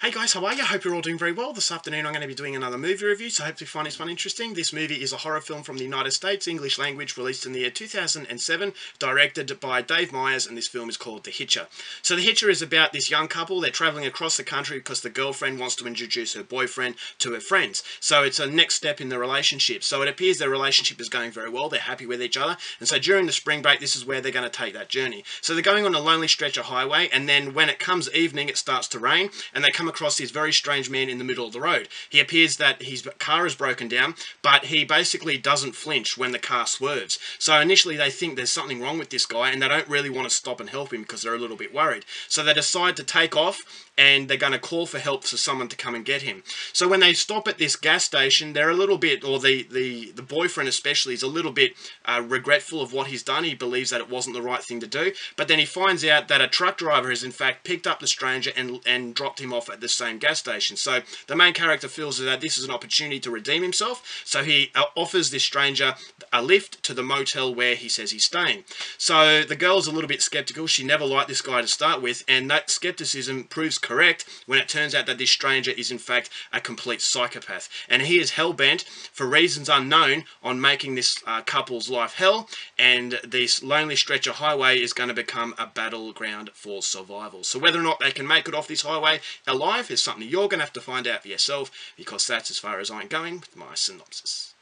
Hey guys, how are you? Hope you're all doing very well. This afternoon I'm going to be doing another movie review, so hopefully you find this one interesting. This movie is a horror film from the United States, English language, released in the year 2007, directed by Dave Meyers, and this film is called The Hitcher. So The Hitcher is about this young couple. They're travelling across the country because the girlfriend wants to introduce her boyfriend to her friends. So it's a next step in the relationship. So it appears their relationship is going very well. They're happy with each other. And so during the spring break, this is where they're going to take that journey. So they're going on a lonely stretch of highway, and then when it comes evening, it starts to rain, and they come across this very strange man in the middle of the road. He appears that his car is broken down, but he basically doesn't flinch when the car swerves. So initially they think there's something wrong with this guy, and they don't really want to stop and help him because they're a little bit worried. So they decide to take off, and they're going to call for help for someone to come and get him. So when they stop at this gas station, they're a little bit, or the boyfriend especially, is a little bit regretful of what he's done. He believes that it wasn't the right thing to do, but then he finds out that a truck driver has in fact picked up the stranger and dropped him off at the same gas station. So the main character feels that this is an opportunity to redeem himself, so he offers this stranger a lift to the motel where he says he's staying. So the girl's a little bit skeptical. She never liked this guy to start with, and that skepticism proves correct when it turns out that this stranger is in fact a complete psychopath, and he is hell-bent, for reasons unknown, on making this couple's life hell, and this lonely stretch of highway is going to become a battleground for survival. So whether or not they can make it off this highway alive is something you're going to have to find out for yourself, because that's as far as I'm going with my synopsis.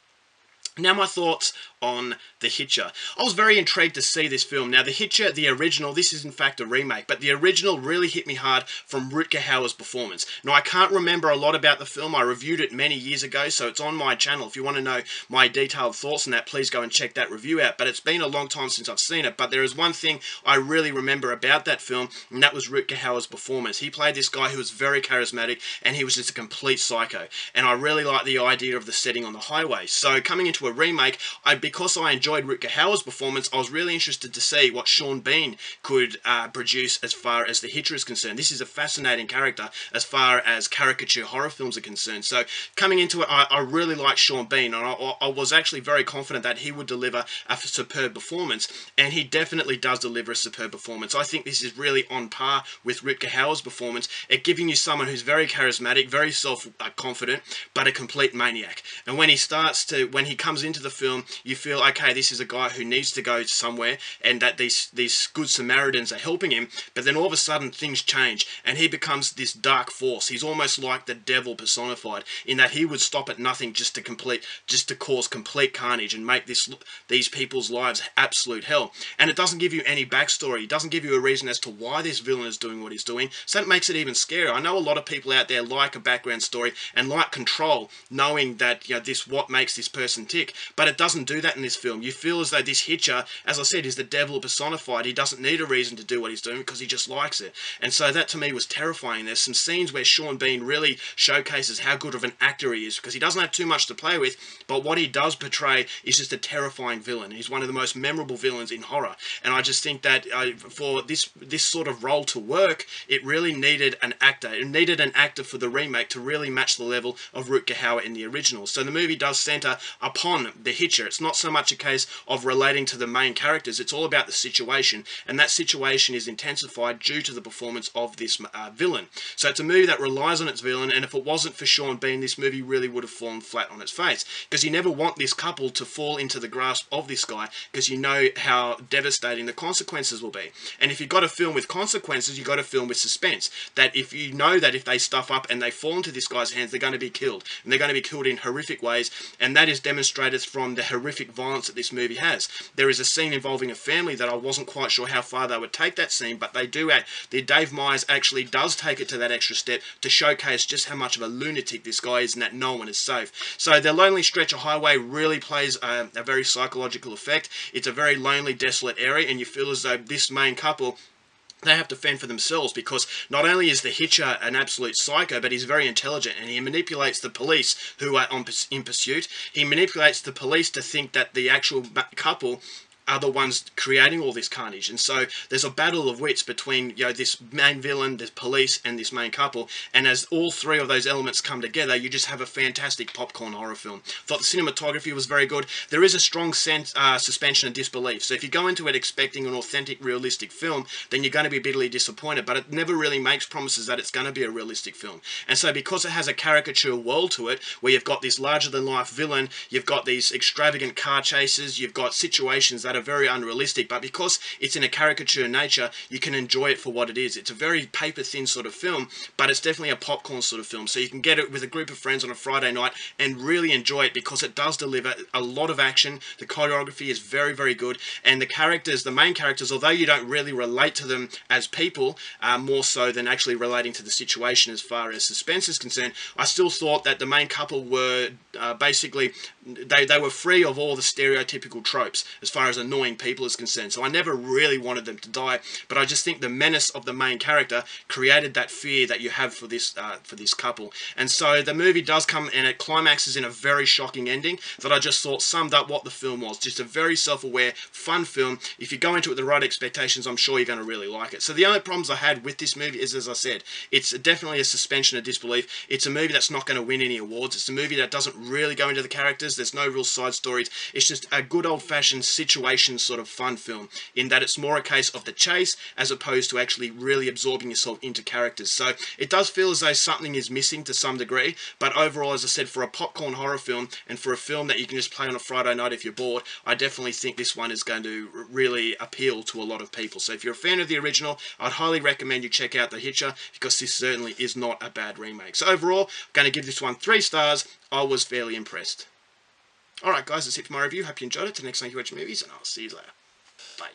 Now my thoughts on The Hitcher. I was very intrigued to see this film. Now The Hitcher, the original, this is in fact a remake, but the original really hit me hard from Rutger Hauer's performance. Now I can't remember a lot about the film. I reviewed it many years ago, so it's on my channel. If you want to know my detailed thoughts on that, please go and check that review out. But it's been a long time since I've seen it, but there is one thing I really remember about that film, and that was Rutger Hauer's performance. He played this guy who was very charismatic, and he was just a complete psycho. And I really like the idea of the setting on the highway. So coming into a remake, because I enjoyed Rutger Hauer's performance, I was really interested to see what Sean Bean could produce as far as The Hitcher is concerned. This is a fascinating character as far as caricature horror films are concerned. So coming into it, I really liked Sean Bean, and I was actually very confident that he would deliver a superb performance, and he definitely does deliver a superb performance. I think this is really on par with Rutger Hauer's performance at giving you someone who's very charismatic, very self-confident, but a complete maniac. And when he comes into the film, you feel, okay, this is a guy who needs to go somewhere, and that these good Samaritans are helping him, but then all of a sudden things change, and he becomes this dark force. He's almost like the devil personified, in that he would stop at nothing just to cause complete carnage and make these people's lives absolute hell. And it doesn't give you any backstory. It doesn't give you a reason as to why this villain is doing what he's doing, so that makes it even scarier. I know a lot of people out there like a background story and like control, knowing that, you know, what makes this person tick, but it doesn't do that in this film. You feel as though this Hitcher, as I said, is the devil personified. He doesn't need a reason to do what he's doing because he just likes it. And so that to me was terrifying. There's some scenes where Sean Bean really showcases how good of an actor he is, because he doesn't have too much to play with, but what he does portray is just a terrifying villain. He's one of the most memorable villains in horror, and I just think that for this sort of role to work, it really needed an actor. It needed an actor for the remake to really match the level of Rutger Hauer in the original. So the movie does centre upon the Hitcher. It's not so much a case of relating to the main characters, it's all about the situation, and that situation is intensified due to the performance of this villain. So it's a movie that relies on its villain, and if it wasn't for Sean Bean, this movie really would have fallen flat on its face, because you never want this couple to fall into the grasp of this guy, because you know how devastating the consequences will be. And if you've got a film with consequences, you've got a film with suspense, that if you know that if they stuff up and they fall into this guy's hands, they're going to be killed, and they're going to be killed in horrific ways, and that is demonstrated from the horrific violence that this movie has. There is a scene involving a family that I wasn't quite sure how far they would take that scene, but they do. Dave Meyers actually does take it to that extra step to showcase just how much of a lunatic this guy is, and that no one is safe. So the lonely stretch of highway really plays a very psychological effect. It's a very lonely, desolate area, and you feel as though this main couple, they have to fend for themselves, because not only is the Hitcher an absolute psycho, but he's very intelligent, and he manipulates the police who are in pursuit. He manipulates the police to think that the actual couple are the ones creating all this carnage. And so there's a battle of wits between, you know, this main villain, the police, and this main couple. And as all three of those elements come together, you just have a fantastic popcorn horror film. Thought the cinematography was very good. There is a strong suspension of disbelief. So if you go into it expecting an authentic, realistic film, then you're going to be bitterly disappointed. But it never really makes promises that it's going to be a realistic film. And so because it has a caricature world to it, where you've got this larger-than-life villain, you've got these extravagant car chases, you've got situations that are very unrealistic, but because it's in a caricature nature, you can enjoy it for what it is. It's a very paper-thin sort of film, but it's definitely a popcorn sort of film. So you can get it with a group of friends on a Friday night and really enjoy it because it does deliver a lot of action. The choreography is very, very good. And the characters, the main characters, although you don't really relate to them as people, more so than actually relating to the situation as far as suspense is concerned, I still thought that the main couple were basically, they were free of all the stereotypical tropes as far as annoying people is concerned. So I never really wanted them to die, but I just think the menace of the main character created that fear that you have for this couple. And so the movie does come and it climaxes in a very shocking ending that I just thought summed up what the film was. Just a very self-aware, fun film. If you go into it with the right expectations, I'm sure you're going to really like it. So the only problems I had with this movie is, as I said, it's definitely a suspension of disbelief. It's a movie that's not going to win any awards. It's a movie that doesn't really go into the characters. There's no real side stories. It's just a good old-fashioned situation sort of fun film, in that it's more a case of the chase as opposed to actually really absorbing yourself into characters. So it does feel as though something is missing to some degree, but overall, as I said, for a popcorn horror film and for a film that you can just play on a Friday night if you're bored, I definitely think this one is going to really appeal to a lot of people. So if you're a fan of the original, I'd highly recommend you check out The Hitcher, because this certainly is not a bad remake. So overall, I'm going to give this one 3 stars. I was fairly impressed. Alright guys, that's it for my review. Hope you enjoyed it. Till next time you watch movies, and I'll see you later. Bye.